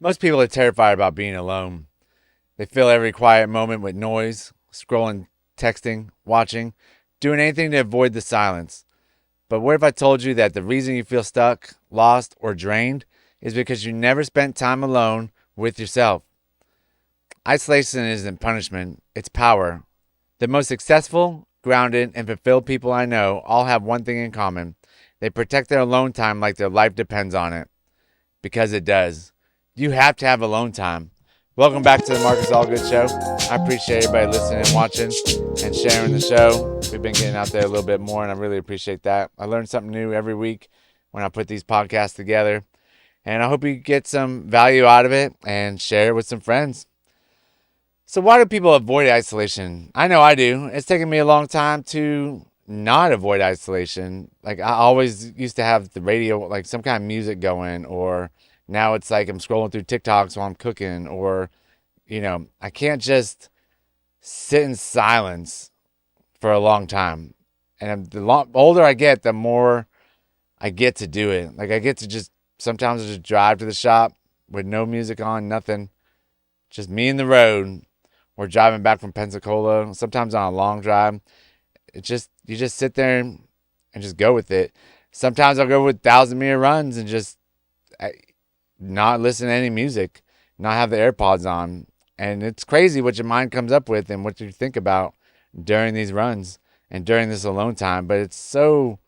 Most people are terrified about being alone. They fill every quiet moment with noise, scrolling, texting, watching, doing anything to avoid the silence. But what if I told you that the reason you feel stuck, lost, or drained is because you never spent time alone with yourself? Isolation isn't punishment, it's power. The most successful, grounded, and fulfilled people I know all have one thing in common: they protect their alone time like their life depends on it. Because it does. You have to have alone time. Welcome back to the Marcus Allgood Show. I appreciate everybody listening and watching and sharing the show. We've been getting out there a little bit more, and I really appreciate that. I learn something new every week when I put these podcasts together, and I hope you get some value out of it and share it with some friends. So why do people avoid isolation? I know I do. It's taken me a long time to not avoid isolation. Like, I always used to have the radio, like some kind of music going, or now it's like I'm scrolling through TikToks while I'm cooking, or, I can't just sit in silence for a long time. And the older I get, the more I get to do it. Like, I get to sometimes just drive to the shop with no music on, nothing, just me and the road. We're driving back from Pensacola, sometimes on a long drive. You just sit there and just go with it. Sometimes I'll go with 1,000-meter runs and just not listen to any music, not have the AirPods on. And it's crazy what your mind comes up with and what you think about during these runs and during this alone time. But it's so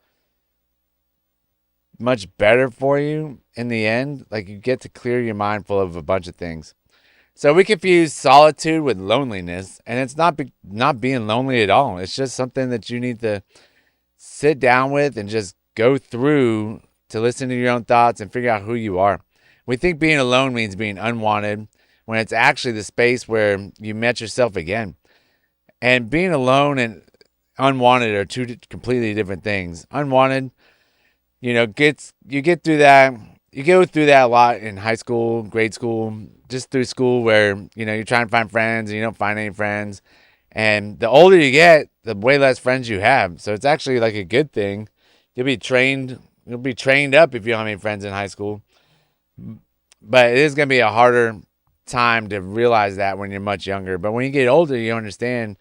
much better for you in the end. Like, you get to clear your mind full of a bunch of things. So we confuse solitude with loneliness, and it's not being lonely at all. It's just something that you need to sit down with and just go through to listen to your own thoughts and figure out who you are. We think being alone means being unwanted, when it's actually the space where you met yourself again. And being alone and unwanted are two completely different things. Unwanted, you get through that. You go through that a lot in high school, grade school, just through school, where you're trying to find friends and you don't find any friends. And the older you get, the way less friends you have. So it's actually like a good thing. You'll be trained up if you don't have any friends in high school. But it is going to be a harder time to realize that when you're much younger. But when you get older, you understand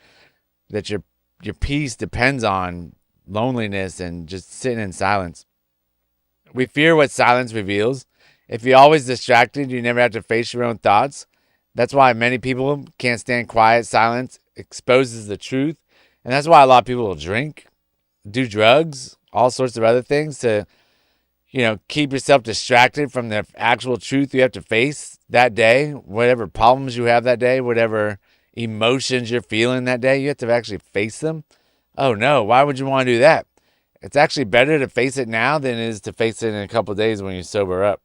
that your peace depends on loneliness and just sitting in silence. We fear what silence reveals. If you're always distracted, you never have to face your own thoughts. That's why many people can't stand quiet. Silence exposes the truth. And that's why a lot of people will drink, do drugs, all sorts of other things to, keep yourself distracted from the actual truth you have to face that day. Whatever problems you have that day, whatever emotions you're feeling that day, you have to actually face them. Oh no, why would you want to do that? It's actually better to face it now than it is to face it in a couple of days when you sober up.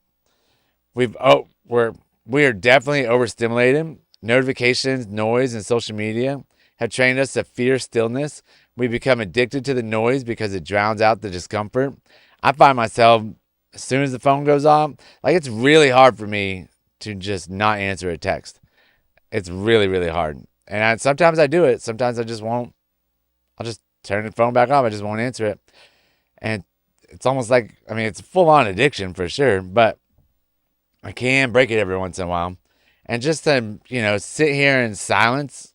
We are definitely overstimulated. Notifications, noise, and social media have trained us to fear stillness. We become addicted to the noise because it drowns out the discomfort. I find myself, as soon as the phone goes off, like, it's really hard for me to just not answer a text. It's really, really hard. And sometimes I do it. Sometimes I just won't. I'll just turn the phone back off. I just won't answer it. And it's almost like, it's a full-on addiction for sure, but I can break it every once in a while. And just to, sit here in silence,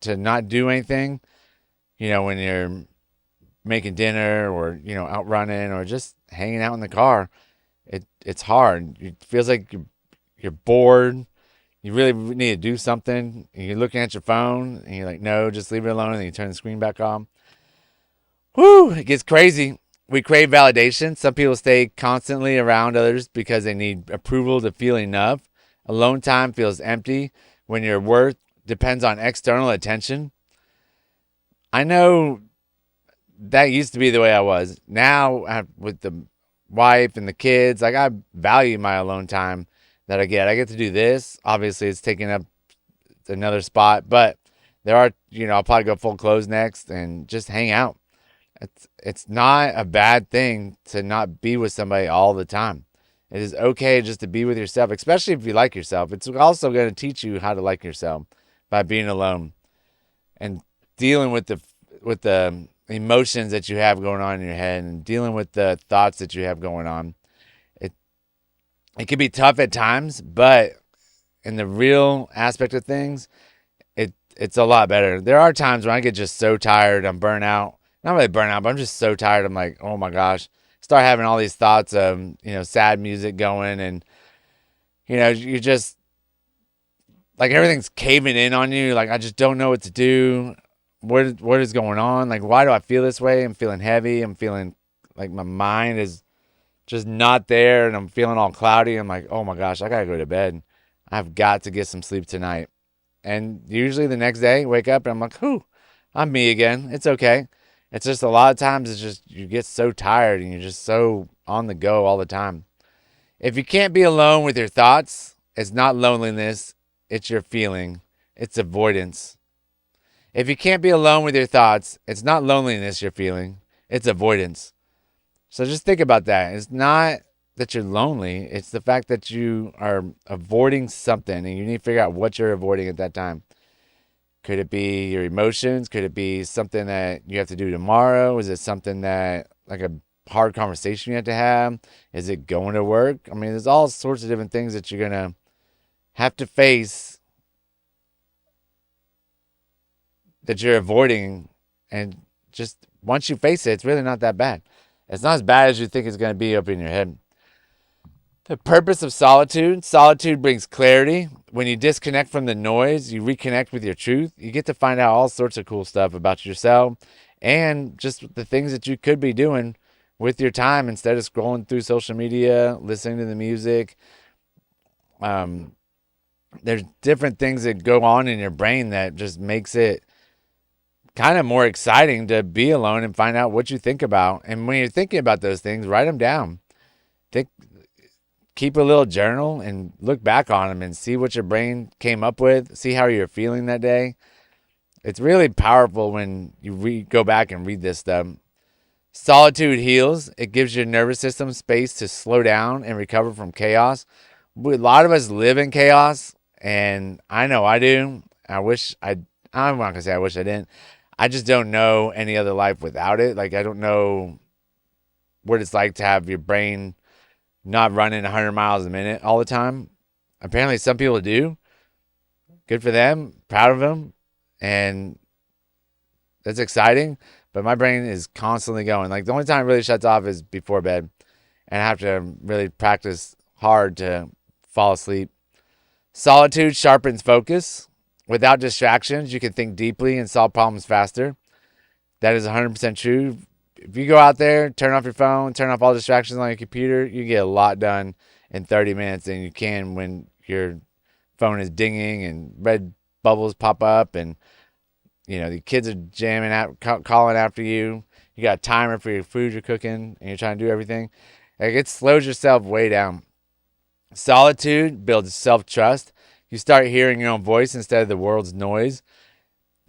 to not do anything, when you're making dinner or, out running or just hanging out in the car, it's hard. It feels like you're bored. You really need to do something. And you're looking at your phone and you're like, no, just leave it alone. And then you turn the screen back on. Whew, it gets crazy. We crave validation. Some people stay constantly around others because they need approval to feel enough. Alone time feels empty when your worth depends on external attention. I know that used to be the way I was. Now, with the wife and the kids, like, I value my alone time that I get. I get to do this. Obviously, it's taking up another spot, but there are, I'll probably go full clothes next and just hang out. It's not a bad thing to not be with somebody all the time. It is okay just to be with yourself, especially if you like yourself. It's also going to teach you how to like yourself by being alone and dealing with the emotions that you have going on in your head and dealing with the thoughts that you have going on. It can be tough at times, but in the real aspect of things, it's a lot better. There are times when I get just so tired, I'm burnt out. Not really burnt out, but I'm just so tired. I'm like, oh my gosh. Start having all these thoughts of, sad music going, and you just like everything's caving in on you. Like, I just don't know what to do. What is going on? Like, why do I feel this way? I'm feeling heavy. I'm feeling like my mind is just not there, and I'm feeling all cloudy. I'm like, oh my gosh, I gotta go to bed. I've got to get some sleep tonight. And usually the next day, wake up and I'm like, whew, I'm me again. It's okay. It's just a lot of times it's just you get so tired and you're just so on the go all the time. If you can't be alone with your thoughts, it's not loneliness, it's your feeling. It's avoidance. If you can't be alone with your thoughts, it's not loneliness you're feeling, it's avoidance. So just think about that. It's not that you're lonely, it's the fact that you are avoiding something and you need to figure out what you're avoiding at that time. Could it be your emotions? Could it be something that you have to do tomorrow? Is it something that, like a hard conversation you have to have? Is it going to work? I mean, there's all sorts of different things that you're going to have to face that you're avoiding. And just once you face it, it's really not that bad. It's not as bad as you think it's going to be up in your head. The purpose of solitude brings clarity. When you disconnect from the noise, you reconnect with your truth. You get to find out all sorts of cool stuff about yourself and just the things that you could be doing with your time instead of scrolling through social media, listening to the music. There's different things that go on in your brain that just makes it kind of more exciting to be alone and find out what you think about. And when you're thinking about those things, write them down. Keep a little journal and look back on them and see what your brain came up with. See how you're feeling that day. It's really powerful when you go back and read this stuff. Solitude heals. It gives your nervous system space to slow down and recover from chaos. A lot of us live in chaos, and I know I do. I'm not going to say I wish I didn't. I just don't know any other life without it. Like, I don't know what it's like to have your brain not running 100 miles a minute all the time. Apparently some people do. Good for them. Proud of them. And that's exciting. But my brain is constantly going. Like, the only time it really shuts off is before bed. And I have to really practice hard to fall asleep. Solitude sharpens focus. Without distractions, you can think deeply and solve problems faster. That is 100% true. If you go out there, turn off your phone, turn off all distractions on your computer, you get a lot done in 30 minutes than you can when your phone is dinging and red bubbles pop up and, the kids are jamming out, calling after you. You got a timer for your food you're cooking and you're trying to do everything. Like, it slows yourself way down. Solitude builds self-trust. You start hearing your own voice instead of the world's noise.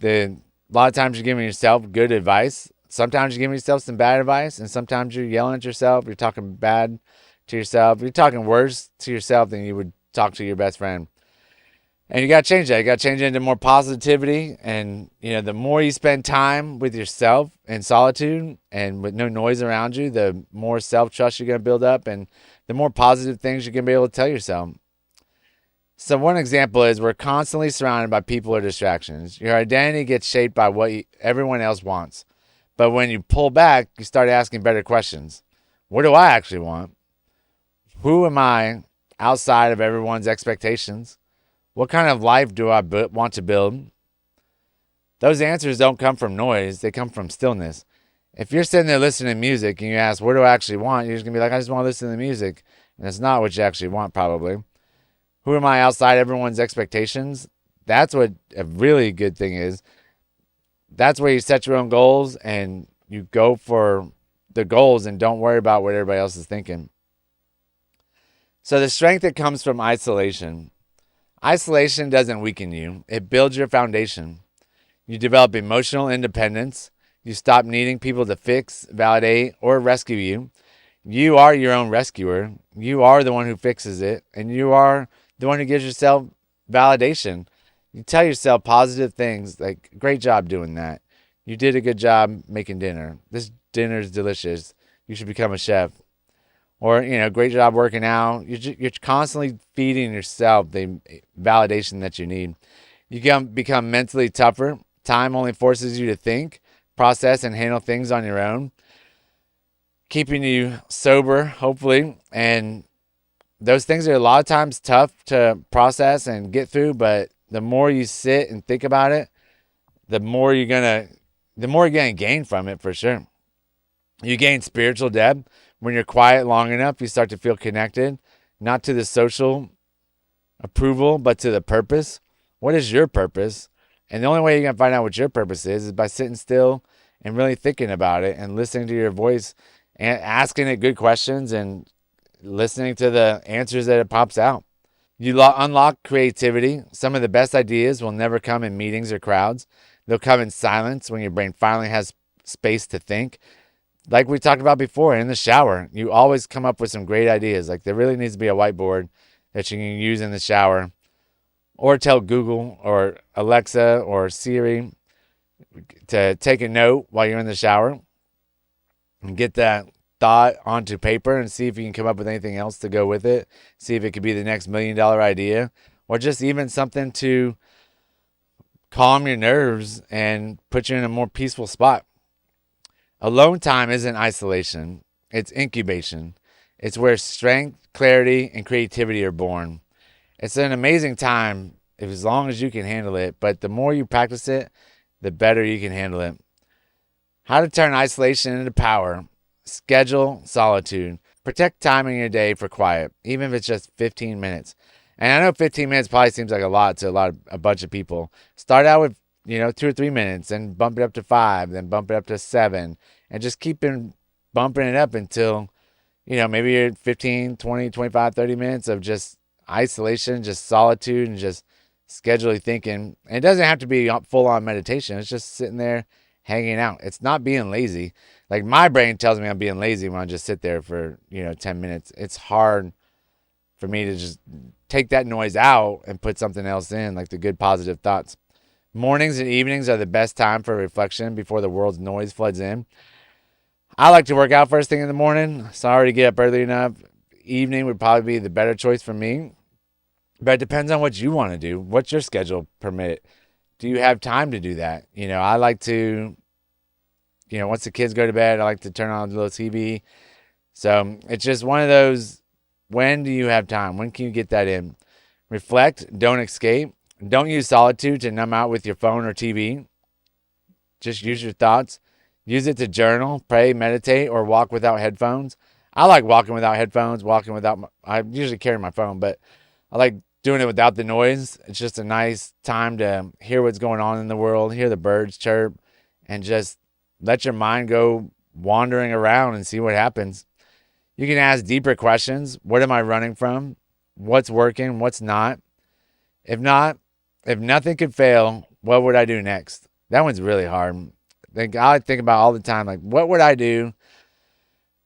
A lot of times you're giving yourself good advice. Sometimes you're giving yourself some bad advice, and sometimes you're yelling at yourself. You're talking bad to yourself. You're talking worse to yourself than you would talk to your best friend. And you got to change that. You got to change it into more positivity. And, the more you spend time with yourself in solitude and with no noise around you, the more self-trust you're going to build up and the more positive things you're going to be able to tell yourself. So one example is we're constantly surrounded by people or distractions. Your identity gets shaped by what everyone else wants. But when you pull back, you start asking better questions. What do I actually want? Who am I outside of everyone's expectations? What kind of life do I want to build? Those answers don't come from noise. They come from stillness. If you're sitting there listening to music and you ask, what do I actually want? You're just going to be like, I just want to listen to the music. And it's not what you actually want, probably. Who am I outside everyone's expectations? That's what a really good thing is. That's where you set your own goals and you go for the goals and don't worry about what everybody else is thinking. So the strength that comes from isolation. Isolation doesn't weaken you. It builds your foundation. You develop emotional independence. You stop needing people to fix, validate, or rescue you. You are your own rescuer. You are the one who fixes it. And you are the one who gives yourself validation. You tell yourself positive things like, great job doing that. You did a good job making dinner. This dinner is delicious. You should become a chef. or great job working out. You're constantly feeding yourself the validation that you need. You become mentally tougher. Time only forces you to think, process, and handle things on your own, keeping you sober, hopefully. And those things are a lot of times tough to process and get through, but the more you sit and think about it, the more you're gonna gain from it, for sure. You gain spiritual depth. When you're quiet long enough, you start to feel connected, not to the social approval, but to the purpose. What is your purpose? And the only way you're going to find out what your purpose is by sitting still and really thinking about it and listening to your voice and asking it good questions and listening to the answers that it pops out. You unlock creativity. Some of the best ideas will never come in meetings or crowds. They'll come in silence when your brain finally has space to think. Like we talked about before, in the shower, you always come up with some great ideas. Like there really needs to be a whiteboard that you can use in the shower, or tell Google or Alexa or Siri to take a note while you're in the shower and get that thought onto paper and see if you can come up with anything else to go with it. See if it could be the next $1 million idea, or just even something to calm your nerves and put you in a more peaceful spot. Alone time isn't isolation, it's incubation. It's where strength, clarity, and creativity are born. It's an amazing time as long as you can handle it, but the more you practice it, the better you can handle it. How to turn isolation into power. Schedule solitude. Protect time in your day for quiet, even if it's just 15 minutes. And I know 15 minutes probably seems like a lot to a bunch of people. Start out with 2 or 3 minutes and bump it up to 5, then bump it up to 7, and just keep bumping it up until maybe you're 15, 20, 25, 30 minutes of just isolation, just solitude, and just schedulely thinking. And it doesn't have to be full on meditation. It's just sitting there hanging out. It's not being lazy. Like my brain tells me I'm being lazy when I just sit there for 10 minutes. It's hard for me to just take that noise out and put something else in, like the good positive thoughts. Mornings and evenings are the best time for reflection before the world's noise floods in. I like to work out first thing in the morning, so I already get up early enough. Evening would probably be the better choice for me, but it depends on what you want to do. What's your schedule permit? Do you have time to do that? I like to, once the kids go to bed, I like to turn on a little TV. So it's just one of those, when do you have time? When can you get that in? Reflect, don't escape. Don't use solitude to numb out with your phone or TV. Just use your thoughts. Use it to journal, pray, meditate, or walk without headphones. I like walking without headphones, I usually carry my phone, but I like doing it without the noise. It's just a nice time to hear what's going on in the world, hear the birds chirp, and just let your mind go wandering around and see what happens. You can ask deeper questions. What am I running from? What's working? What's not? If nothing could fail, what would I do next? That one's really hard. I think about all the time, like, what would I do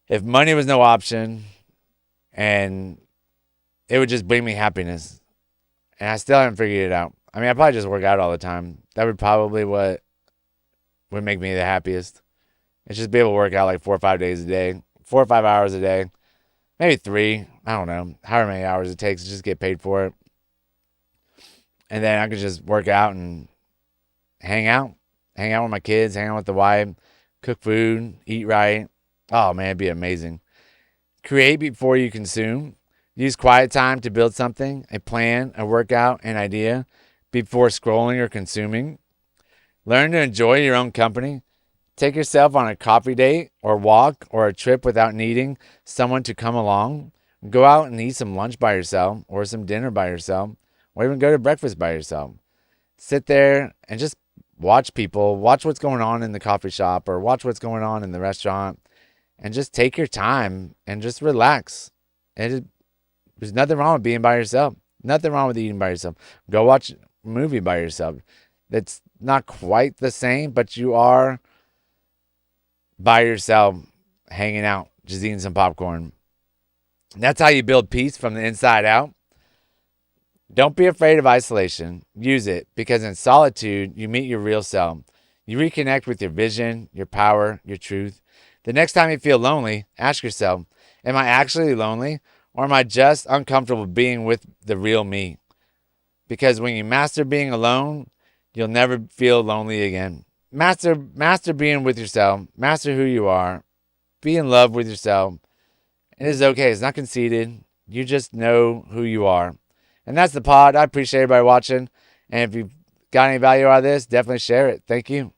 if money was no option and it would just bring me happiness? And I still haven't figured it out. I mean, I probably just work out all the time. That would probably what would make me the happiest. It's just be able to work out like 4 or 5 days a day, 4 or 5 hours a day, maybe 3. I don't know, however many hours it takes to just get paid for it. And then I could just work out and hang out with my kids, hang out with the wife, cook food, eat right. Oh man, it'd be amazing. Create before you consume. Use quiet time to build something, a plan, a workout, an idea, before scrolling or consuming. Learn to enjoy your own company. Take yourself on a coffee date or walk or a trip without needing someone to come along. Go out and eat some lunch by yourself or some dinner by yourself, or even go to breakfast by yourself. Sit there and just watch people, watch what's going on in the coffee shop or watch what's going on in the restaurant, and just take your time and just relax. There's nothing wrong with being by yourself. Nothing wrong with eating by yourself. Go watch a movie by yourself. That's not quite the same, but you are by yourself, hanging out, just eating some popcorn. That's how you build peace from the inside out. Don't be afraid of isolation. Use it, because in solitude, you meet your real self. You reconnect with your vision, your power, your truth. The next time you feel lonely, ask yourself, Am I actually lonely? Or am I just uncomfortable being with the real me? Because when you master being alone, you'll never feel lonely again. Master being with yourself. Master who you are. Be in love with yourself. It is okay. It's not conceited. You just know who you are. And that's the pod. I appreciate everybody watching. And if you've got any value out of this, definitely share it. Thank you.